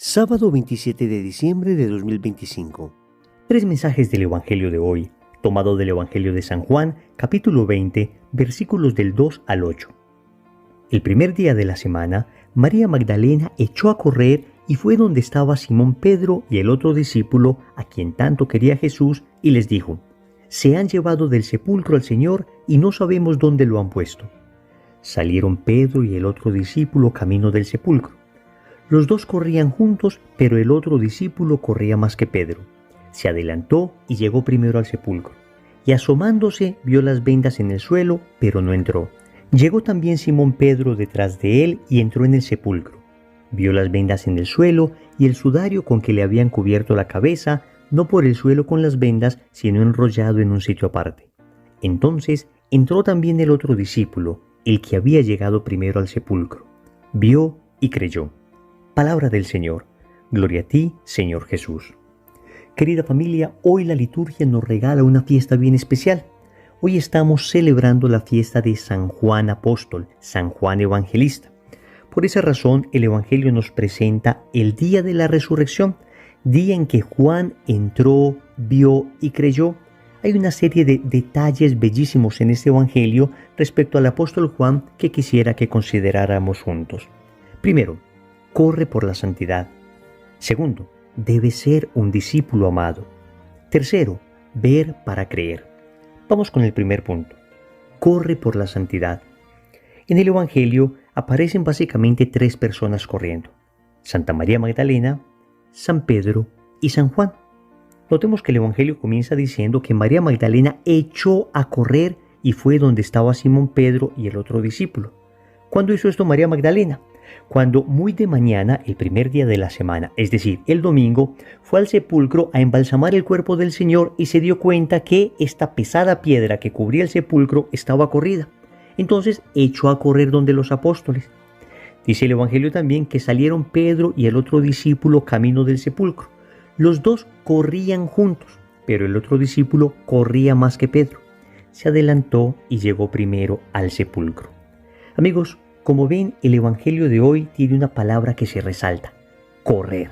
Sábado 27 de diciembre de 2025. Tres mensajes del Evangelio de hoy, tomado del Evangelio de San Juan, capítulo 20, versículos del 2 al 8. El primer día de la semana, María Magdalena echó a correr y fue donde estaba Simón Pedro y el otro discípulo, a quien tanto quería Jesús, y les dijo: «Se han llevado del sepulcro al Señor y no sabemos dónde lo han puesto». Salieron Pedro y el otro discípulo camino del sepulcro. Los dos corrían juntos, pero el otro discípulo corría más que Pedro. Se adelantó y llegó primero al sepulcro. Y asomándose vio las vendas en el suelo, pero no entró. Llegó también Simón Pedro detrás de él y entró en el sepulcro. Vio las vendas en el suelo y el sudario con que le habían cubierto la cabeza, no por el suelo con las vendas, sino enrollado en un sitio aparte. Entonces entró también el otro discípulo, el que había llegado primero al sepulcro. Vio y creyó. Palabra del Señor. Gloria a ti, Señor Jesús. Querida familia, hoy la liturgia nos regala una fiesta bien especial. Hoy estamos celebrando la fiesta de San Juan Apóstol, San Juan Evangelista. Por esa razón, el Evangelio nos presenta el día de la resurrección, día en que Juan entró, vio y creyó. Hay una serie de detalles bellísimos en este Evangelio respecto al apóstol Juan que quisiera que consideráramos juntos. Primero, corre por la santidad. Segundo, debe ser un discípulo amado. Tercero, ver para creer. Vamos con el primer punto. Corre por la santidad. En el Evangelio aparecen básicamente tres personas corriendo: Santa María Magdalena, San Pedro y San Juan. Notemos que el Evangelio comienza diciendo que María Magdalena echó a correr y fue donde estaba Simón Pedro y el otro discípulo. ¿Cuándo hizo esto María Magdalena? Cuando muy de mañana, el primer día de la semana, es decir, el domingo, fue al sepulcro a embalsamar el cuerpo del Señor y se dio cuenta que esta pesada piedra que cubría el sepulcro estaba corrida. Entonces echó a correr donde los apóstoles. Dice el Evangelio también que salieron Pedro y el otro discípulo camino del sepulcro. Los dos corrían juntos, pero el otro discípulo corría más que Pedro. Se adelantó y llegó primero al sepulcro. Amigos, como ven, el Evangelio de hoy tiene una palabra que se resalta: correr.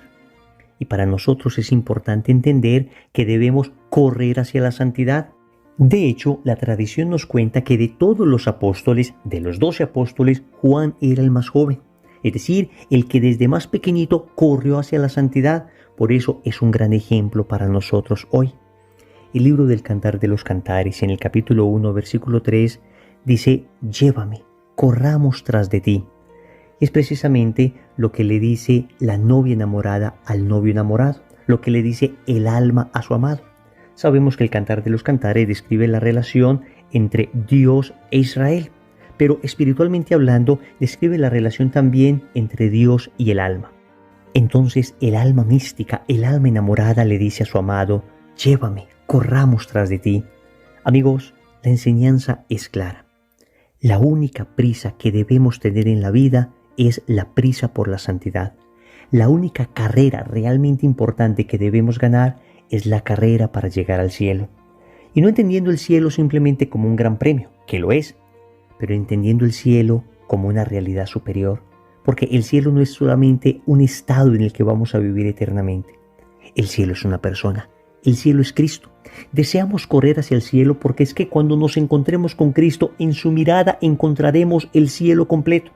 Y para nosotros es importante entender que debemos correr hacia la santidad. De hecho, la tradición nos cuenta que de todos los apóstoles, de los 12 apóstoles, Juan era el más joven. Es decir, el que desde más pequeñito corrió hacia la santidad. Por eso es un gran ejemplo para nosotros hoy. El libro del Cantar de los Cantares, en el capítulo 1, versículo 3, dice: «Llévame, corramos tras de ti». Y es precisamente lo que le dice la novia enamorada al novio enamorado, lo que le dice el alma a su amado. Sabemos que el Cantar de los Cantares describe la relación entre Dios e Israel, pero espiritualmente hablando describe la relación también entre Dios y el alma. Entonces el alma mística, el alma enamorada le dice a su amado: «Llévame, corramos tras de ti». Amigos, la enseñanza es clara. La única prisa que debemos tener en la vida es la prisa por la santidad. La única carrera realmente importante que debemos ganar es la carrera para llegar al cielo. Y no entendiendo el cielo simplemente como un gran premio, que lo es, pero entendiendo el cielo como una realidad superior, porque el cielo no es solamente un estado en el que vamos a vivir eternamente. El cielo es una persona. El cielo es Cristo. Deseamos correr hacia el cielo porque es que cuando nos encontremos con Cristo, en su mirada encontraremos el cielo completo.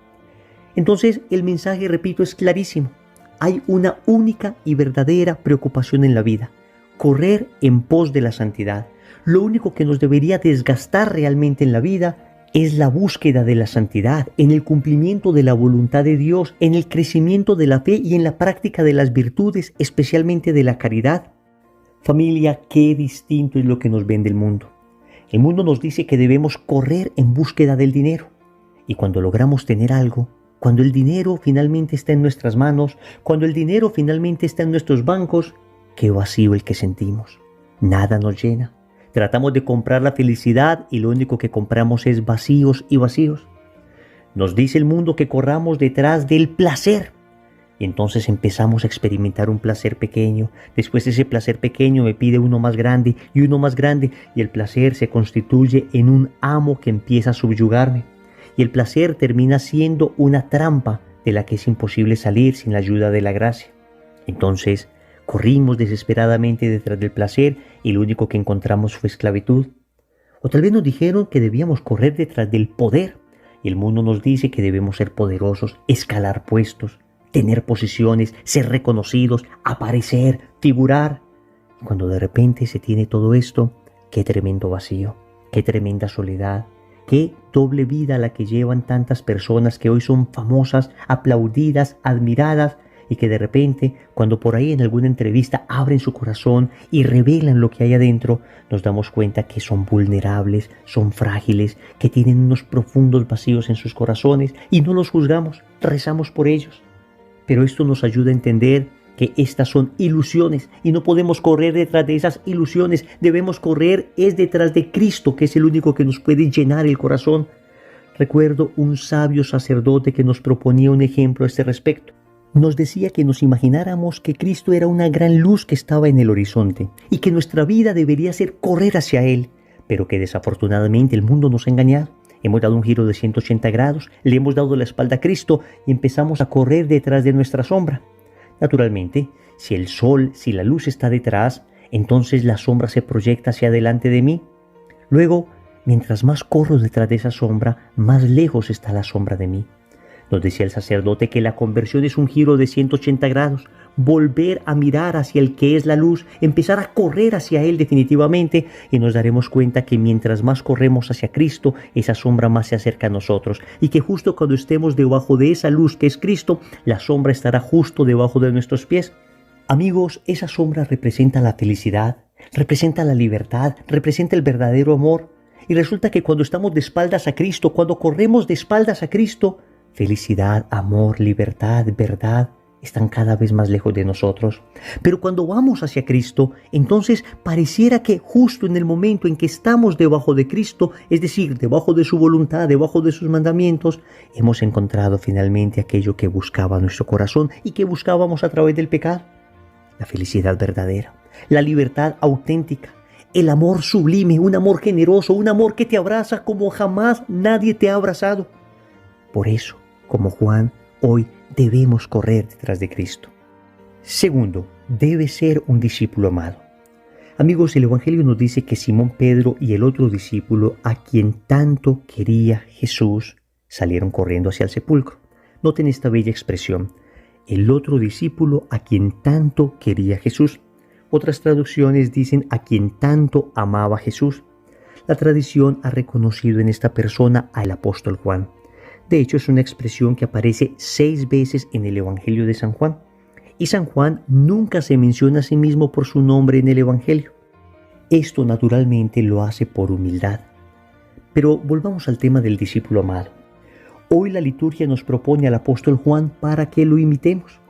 Entonces el mensaje, repito, es clarísimo. Hay una única y verdadera preocupación en la vida: correr en pos de la santidad. Lo único que nos debería desgastar realmente en la vida es la búsqueda de la santidad, en el cumplimiento de la voluntad de Dios, en el crecimiento de la fe y en la práctica de las virtudes, especialmente de la caridad. Familia, qué distinto es lo que nos vende el mundo. El mundo nos dice que debemos correr en búsqueda del dinero. Y cuando logramos tener algo, cuando el dinero finalmente está en nuestras manos, cuando el dinero finalmente está en nuestros bancos, qué vacío el que sentimos. Nada nos llena. Tratamos de comprar la felicidad y lo único que compramos es vacíos y vacíos. Nos dice el mundo que corramos detrás del placer. Y entonces empezamos a experimentar un placer pequeño. Después ese placer pequeño me pide uno más grande y uno más grande. Y el placer se constituye en un amo que empieza a subyugarme. Y el placer termina siendo una trampa de la que es imposible salir sin la ayuda de la gracia. Entonces corrimos desesperadamente detrás del placer y lo único que encontramos fue esclavitud. O tal vez nos dijeron que debíamos correr detrás del poder y el mundo nos dice que debemos ser poderosos, escalar puestos, tener posiciones, ser reconocidos, aparecer, figurar. Y cuando de repente se tiene todo esto, qué tremendo vacío, qué tremenda soledad, qué doble vida la que llevan tantas personas que hoy son famosas, aplaudidas, admiradas, y que de repente, cuando por ahí en alguna entrevista abren su corazón y revelan lo que hay adentro, nos damos cuenta que son vulnerables, son frágiles, que tienen unos profundos vacíos en sus corazones y no los juzgamos, rezamos por ellos. Pero esto nos ayuda a entender que estas son ilusiones y no podemos correr detrás de esas ilusiones, debemos correr detrás de Cristo, que es el único que nos puede llenar el corazón. Recuerdo un sabio sacerdote que nos proponía un ejemplo a este respecto. Nos decía que nos imagináramos que Cristo era una gran luz que estaba en el horizonte y que nuestra vida debería ser correr hacia Él, pero que desafortunadamente el mundo nos ha engañado. Hemos dado un giro de 180 grados, le hemos dado la espalda a Cristo y empezamos a correr detrás de nuestra sombra. Naturalmente, si el sol, si la luz está detrás, entonces la sombra se proyecta hacia delante de mí. Luego, mientras más corro detrás de esa sombra, más lejos está la sombra de mí. Nos decía el sacerdote que la conversión es un giro de 180 grados, volver a mirar hacia el que es la luz, empezar a correr hacia Él definitivamente, y nos daremos cuenta que mientras más corremos hacia Cristo, esa sombra más se acerca a nosotros, y que justo cuando estemos debajo de esa luz que es Cristo, la sombra estará justo debajo de nuestros pies. Amigos, esa sombra representa la felicidad, representa la libertad, representa el verdadero amor, y resulta que cuando estamos de espaldas a Cristo, cuando corremos de espaldas a Cristo, felicidad, amor, libertad, verdad, están cada vez más lejos de nosotros. Pero cuando vamos hacia Cristo, entonces pareciera que justo en el momento en que estamos debajo de Cristo, es decir, debajo de su voluntad, debajo de sus mandamientos, hemos encontrado finalmente aquello que buscaba nuestro corazón y que buscábamos a través del pecado. La felicidad verdadera, la libertad auténtica, el amor sublime, un amor generoso, un amor que te abraza como jamás nadie te ha abrazado. Por eso, como Juan, hoy debemos correr detrás de Cristo. Segundo, debe ser un discípulo amado. Amigos, el Evangelio nos dice que Simón Pedro y el otro discípulo a quien tanto quería Jesús salieron corriendo hacia el sepulcro. Noten esta bella expresión, el otro discípulo a quien tanto quería Jesús. Otras traducciones dicen a quien tanto amaba Jesús. La tradición ha reconocido en esta persona al apóstol Juan. De hecho, es una expresión que aparece 6 veces en el Evangelio de San Juan. Y San Juan nunca se menciona a sí mismo por su nombre en el Evangelio. Esto naturalmente lo hace por humildad. Pero volvamos al tema del discípulo amado. Hoy la liturgia nos propone al apóstol Juan para que lo imitemos.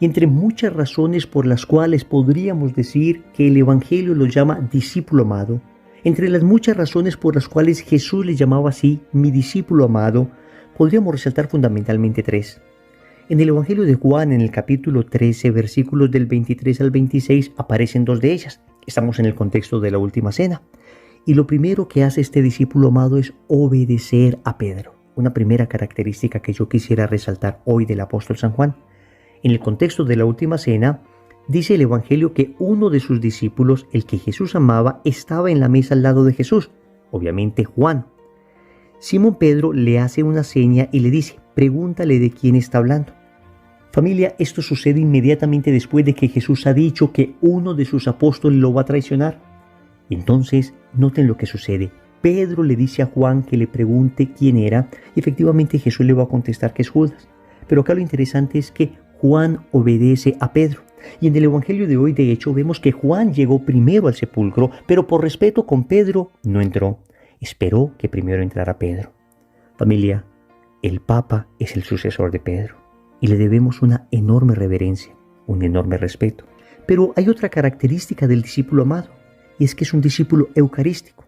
Y entre muchas razones por las cuales podríamos decir que el Evangelio lo llama discípulo amado, entre las muchas razones por las cuales Jesús le llamaba así mi discípulo amado, podríamos resaltar fundamentalmente 3. En el Evangelio de Juan, en el capítulo 13, versículos del 23 al 26, aparecen 2 de ellas. Estamos en el contexto de la última cena. Y lo primero que hace este discípulo amado es obedecer a Pedro. Una primera característica que yo quisiera resaltar hoy del apóstol San Juan. En el contexto de la última cena, dice el Evangelio que uno de sus discípulos, el que Jesús amaba, estaba en la mesa al lado de Jesús. Obviamente Juan. Simón Pedro le hace una seña y le dice, pregúntale de quién está hablando. Familia, esto sucede inmediatamente después de que Jesús ha dicho que uno de sus apóstoles lo va a traicionar. Entonces, noten lo que sucede. Pedro le dice a Juan que le pregunte quién era y efectivamente Jesús le va a contestar que es Judas. Pero acá lo interesante es que Juan obedece a Pedro. Y en el Evangelio de hoy, de hecho, vemos que Juan llegó primero al sepulcro, pero por respeto con Pedro no entró. Esperó que primero entrara Pedro. Familia, el Papa es el sucesor de Pedro y le debemos una enorme reverencia, un enorme respeto. Pero hay otra característica del discípulo amado y es que es un discípulo eucarístico.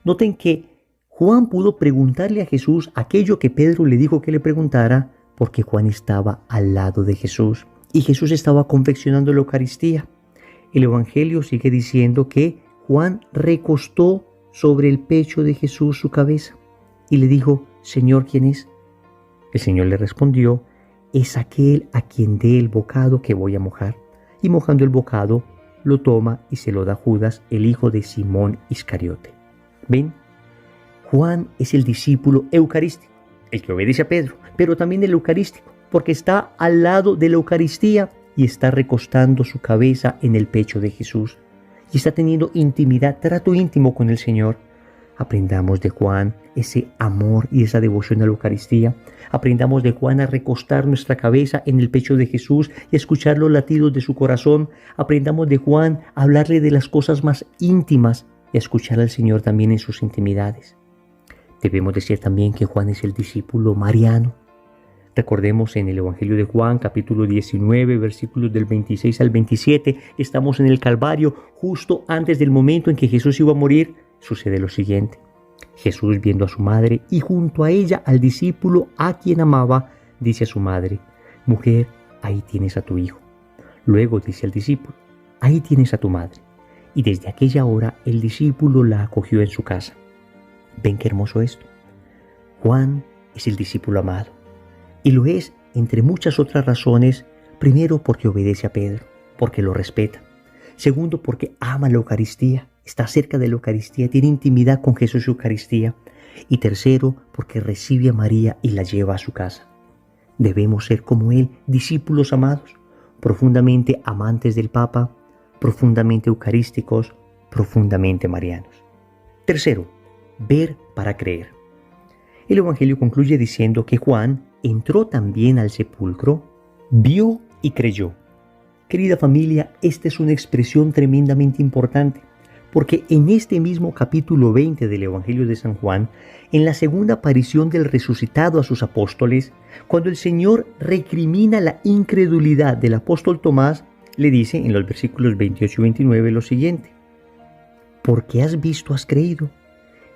Noten que Juan pudo preguntarle a Jesús aquello que Pedro le dijo que le preguntara porque Juan estaba al lado de Jesús y Jesús estaba confeccionando la Eucaristía. El Evangelio sigue diciendo que Juan recostó sobre el pecho de Jesús su cabeza y le dijo, Señor, ¿quién es? El Señor le respondió, es aquel a quien dé el bocado que voy a mojar. y mojando el bocado, lo toma y se lo da a Judas, el hijo de Simón Iscariote. ¿Ven? Juan es el discípulo eucarístico, el que obedece a Pedro, pero también el eucarístico, porque está al lado de la Eucaristía y está recostando su cabeza en el pecho de Jesús y está teniendo intimidad, trato íntimo con el Señor. Aprendamos de Juan ese amor y esa devoción a la Eucaristía. Aprendamos de Juan a recostar nuestra cabeza en el pecho de Jesús y a escuchar los latidos de su corazón. Aprendamos de Juan a hablarle de las cosas más íntimas y a escuchar al Señor también en sus intimidades. Debemos decir también que Juan es el discípulo mariano. Recordemos en el Evangelio de Juan, capítulo 19, versículos del 26 al 27, estamos en el Calvario, justo antes del momento en que Jesús iba a morir. Sucede lo siguiente: Jesús, viendo a su madre y junto a ella al discípulo a quien amaba, dice a su madre: mujer, ahí tienes a tu hijo. Luego dice al discípulo: ahí tienes a tu madre. Y desde aquella hora el discípulo la acogió en su casa. ¿Ven qué hermoso esto? Juan es el discípulo amado. Y lo es entre muchas otras razones. Primero, porque obedece a Pedro, porque lo respeta. Segundo, porque ama la Eucaristía, está cerca de la Eucaristía, tiene intimidad con Jesús y Eucaristía. Y tercero, porque recibe a María y la lleva a su casa. Debemos ser como él, discípulos amados, profundamente amantes del Papa, profundamente eucarísticos, profundamente marianos. Tercero, ver para creer. El Evangelio concluye diciendo que Juan entró también al sepulcro, vio y creyó. Querida familia, esta es una expresión tremendamente importante, porque en este mismo capítulo 20 del Evangelio de San Juan, en la segunda aparición del resucitado a sus apóstoles, cuando el Señor recrimina la incredulidad del apóstol Tomás, le dice en los versículos 28 y 29 lo siguiente: porque has visto, has creído.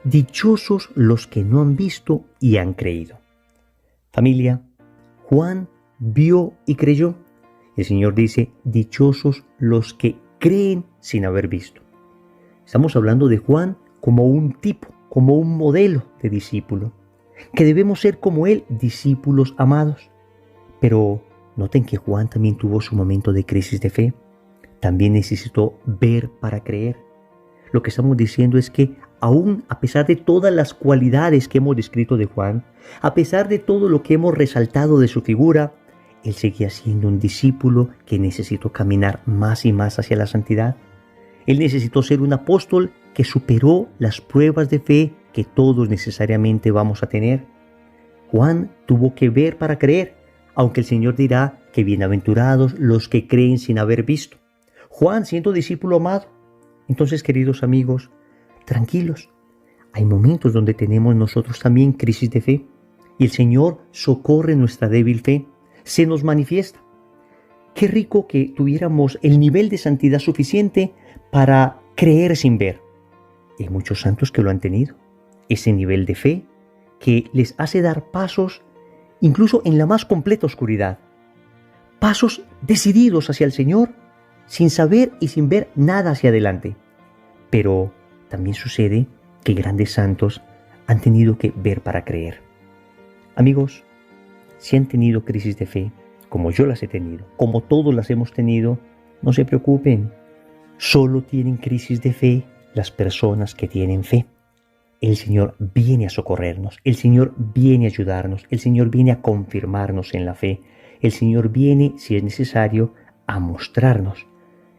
Dichosos los que no han visto y han creído. Familia, Juan vio y creyó. El Señor dice: dichosos los que creen sin haber visto. Estamos hablando de Juan como un tipo, como un modelo de discípulo, que debemos ser como él, discípulos amados. Pero noten que Juan también tuvo su momento de crisis de fe. También necesitó ver para creer. Lo que estamos diciendo es que aún a pesar de todas las cualidades que hemos descrito de Juan, a pesar de todo lo que hemos resaltado de su figura, él seguía siendo un discípulo que necesitó caminar más y más hacia la santidad. Él necesitó ser un apóstol que superó las pruebas de fe que todos necesariamente vamos a tener. Juan tuvo que ver para creer, aunque el Señor dirá que bienaventurados los que creen sin haber visto. Juan, siendo discípulo amado. Entonces, queridos amigos, tranquilos. Hay momentos donde tenemos nosotros también crisis de fe y el Señor socorre nuestra débil fe, se nos manifiesta. Qué rico que tuviéramos el nivel de santidad suficiente para creer sin ver. Hay muchos santos que lo han tenido. Ese nivel de fe que les hace dar pasos incluso en la más completa oscuridad. Pasos decididos hacia el Señor sin saber y sin ver nada hacia adelante. Pero también sucede que grandes santos han tenido que ver para creer. Amigos, si han tenido crisis de fe, como yo las he tenido, como todos las hemos tenido, no se preocupen. Solo tienen crisis de fe las personas que tienen fe. El Señor viene a socorrernos, el Señor viene a ayudarnos, el Señor viene a confirmarnos en la fe. El Señor viene, si es necesario, a mostrarnos.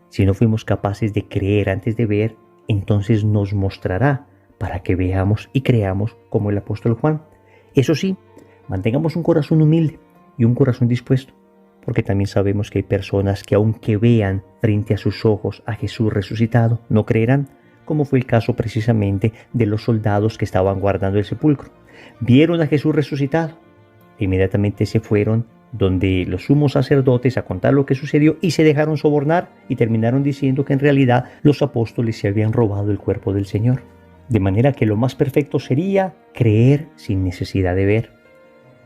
Si no fuimos capaces de creer antes de ver, entonces nos mostrará para que veamos y creamos como el apóstol Juan. Eso sí, mantengamos un corazón humilde y un corazón dispuesto, porque también sabemos que hay personas que aunque vean frente a sus ojos a Jesús resucitado, no creerán, como fue el caso precisamente de los soldados que estaban guardando el sepulcro. Vieron a Jesús resucitado e inmediatamente se fueron donde los sumos sacerdotes a contar lo que sucedió y se dejaron sobornar y terminaron diciendo que en realidad los apóstoles se habían robado el cuerpo del Señor. De manera que lo más perfecto sería creer sin necesidad de ver.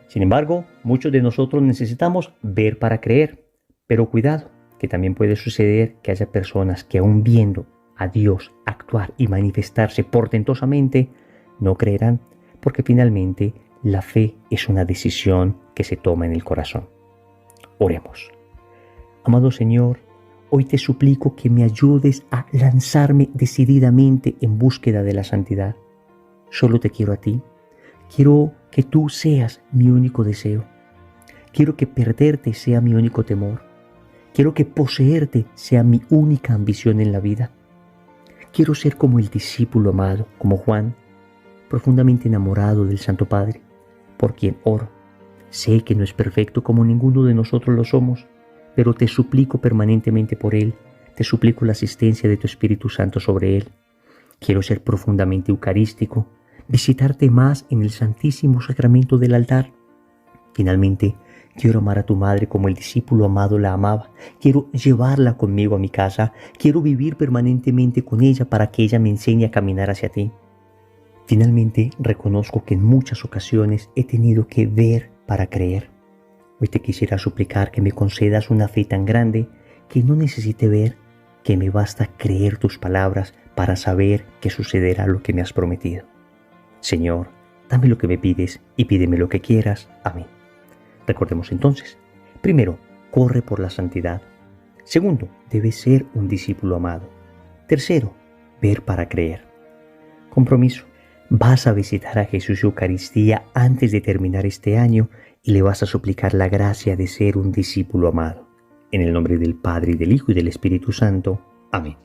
Sin embargo, muchos de nosotros necesitamos ver para creer. Pero cuidado, que también puede suceder que haya personas que aún viendo a Dios actuar y manifestarse portentosamente, no creerán, porque finalmente la fe es una decisión que se toma en el corazón. Oremos. Amado Señor, Hoy te suplico que me ayudes a lanzarme decididamente en búsqueda de la santidad. Solo te quiero a ti. Quiero que tú seas mi único deseo. Quiero que perderte sea mi único temor. Quiero que poseerte sea mi única ambición en la vida. Quiero ser como el discípulo amado, como Juan, profundamente enamorado del Santo Padre, por quien oro. Sé que no es perfecto como ninguno de nosotros lo somos, pero te suplico permanentemente por él. Te suplico la asistencia de tu Espíritu Santo sobre él. Quiero ser profundamente eucarístico, visitarte más en el Santísimo Sacramento del altar. Finalmente, quiero amar a tu madre como el discípulo amado la amaba. Quiero llevarla conmigo a mi casa. Quiero vivir permanentemente con ella para que ella me enseñe a caminar hacia ti. Finalmente, reconozco que en muchas ocasiones he tenido que ver para creer. Hoy te quisiera suplicar que me concedas una fe tan grande que no necesite ver, que me basta creer tus palabras para saber que sucederá lo que me has prometido. Señor, dame lo que me pides y pídeme lo que quieras. Amén. Recordemos entonces, primero, corre por la santidad. Segundo, debes ser un discípulo amado. Tercero, ver para creer. Compromiso. Vas a visitar a Jesús Eucaristía antes de terminar este año y le vas a suplicar la gracia de ser un discípulo amado. En el nombre del Padre, y del Hijo, y del Espíritu Santo. Amén.